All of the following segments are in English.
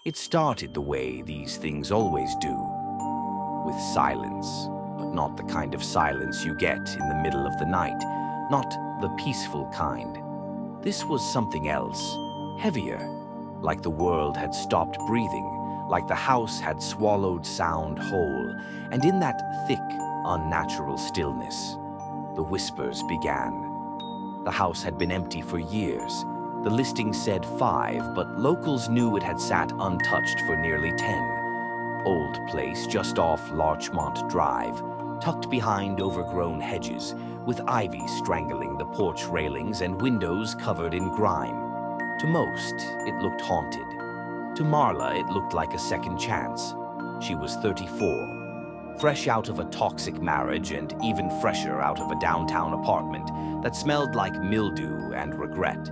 It started the way these things always do, with silence, but not the kind of silence you get in the middle of the night, not the peaceful kind. This was something else, heavier, like the world had stopped breathing, like the house had swallowed sound whole, and in that thick, unnatural stillness, the whispers began. The house had been empty for years. The listing said 5, but locals knew it had sat untouched for nearly 10. Old place just off Larchmont Drive, tucked behind overgrown hedges, with ivy strangling the porch railings and windows covered in grime. To most, it looked haunted. To Marla, it looked like a second chance. She was 34, fresh out of a toxic marriage and even fresher out of a downtown apartment that smelled like mildew and regret.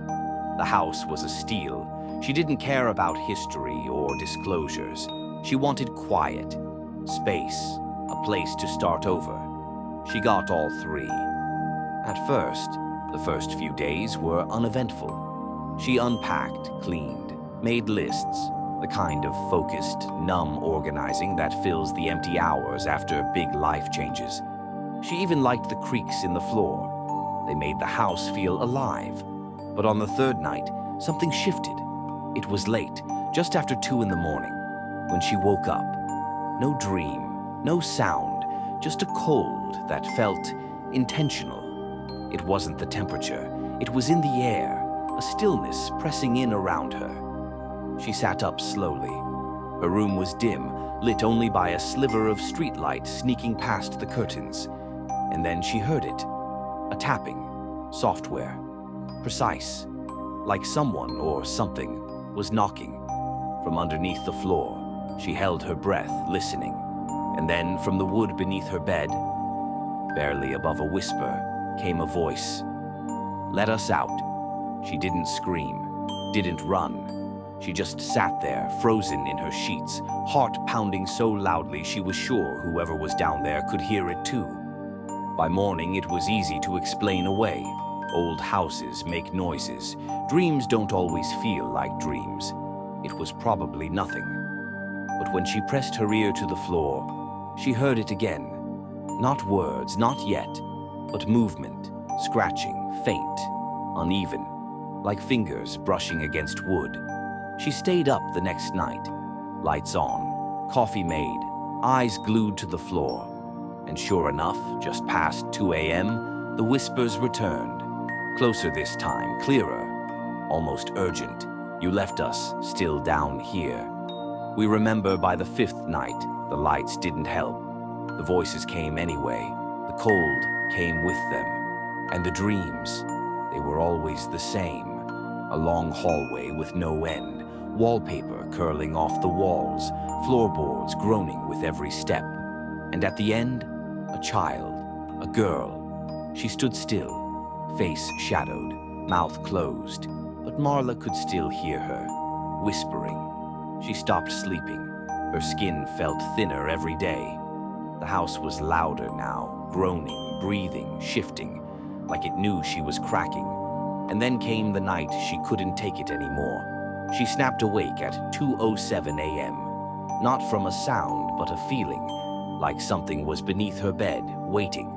The house was a steal. She didn't care about history or disclosures. She wanted quiet, space, a place to start over. She got all 3. At first, the first few days were uneventful. She unpacked, cleaned, made lists, the kind of focused, numb organizing that fills the empty hours after big life changes. She even liked the creaks in the floor. They made the house feel alive. But on the 3rd night, something shifted. It was late, just after 2 in the morning, when she woke up. No dream, no sound, just a cold that felt intentional. It wasn't the temperature, it was in the air, a stillness pressing in around her. She sat up slowly. Her room was dim, lit only by a sliver of streetlight sneaking past the curtains. And then she heard it, a tapping, software. Precise, like someone or something was knocking. From underneath the floor, she held her breath, listening, and then from the wood beneath her bed, barely above a whisper, came a voice. "Let us out." She didn't scream, didn't run. She just sat there, frozen in her sheets, heart pounding so loudly she was sure whoever was down there could hear it too. By morning, it was easy to explain away. Old houses make noises. Dreams don't always feel like dreams. It was probably nothing. But when she pressed her ear to the floor, she heard it again. Not words, not yet, but movement, scratching, faint, uneven, like fingers brushing against wood. She stayed up the next night, lights on, coffee made, eyes glued to the floor. And sure enough, just past 2 a.m., the whispers returned. Closer this time, clearer, almost urgent. "You left us still down here." We remember by the 5th night, the lights didn't help. The voices came anyway. The cold came with them. And the dreams, they were always the same. A long hallway with no end, wallpaper curling off the walls, floorboards groaning with every step. And at the end, a child, a girl. She stood still, face shadowed, mouth closed, but Marla could still hear her, whispering. She stopped sleeping. Her skin felt thinner every day. The house was louder now, groaning, breathing, shifting, like it knew she was cracking. And then came the night she couldn't take it anymore. She snapped awake at 2:07 a.m., not from a sound, but a feeling, like something was beneath her bed, waiting.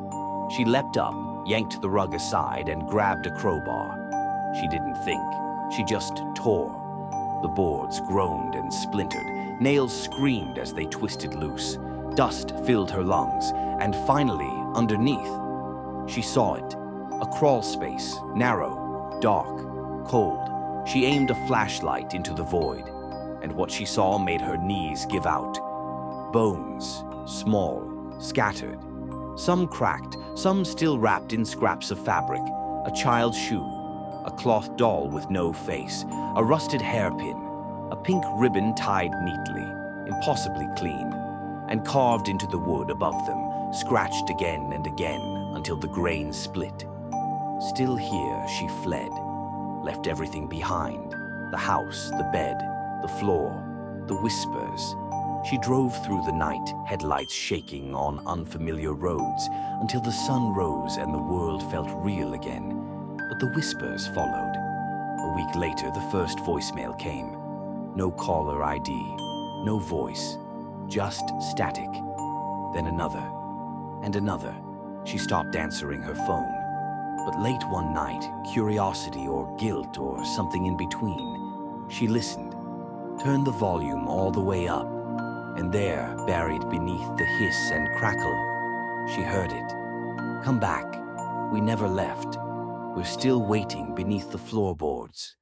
She leapt up, yanked the rug aside, and grabbed a crowbar. She didn't think. She just tore. The boards groaned and splintered. Nails screamed as they twisted loose. Dust filled her lungs, and finally, underneath, she saw it. A crawl space, narrow, dark, cold. She aimed a flashlight into the void, and what she saw made her knees give out. Bones, small, scattered. Some cracked, some still wrapped in scraps of fabric. A child's shoe, a cloth doll with no face, a rusted hairpin, a pink ribbon tied neatly, impossibly clean, and carved into the wood above them, scratched again and again until the grain split. Still here, she fled, left everything behind, the house, the bed, the floor, the whispers. She drove through the night, headlights shaking on unfamiliar roads, until the sun rose and the world felt real again. But the whispers followed. A week later, the first voicemail came. No caller ID, no voice, just static. Then another, and another. She stopped answering her phone. But late one night, curiosity or guilt or something in between, she listened, turned the volume all the way up, and there, buried beneath the hiss and crackle, she heard it. Come back. We never left. We're still waiting beneath the floorboards.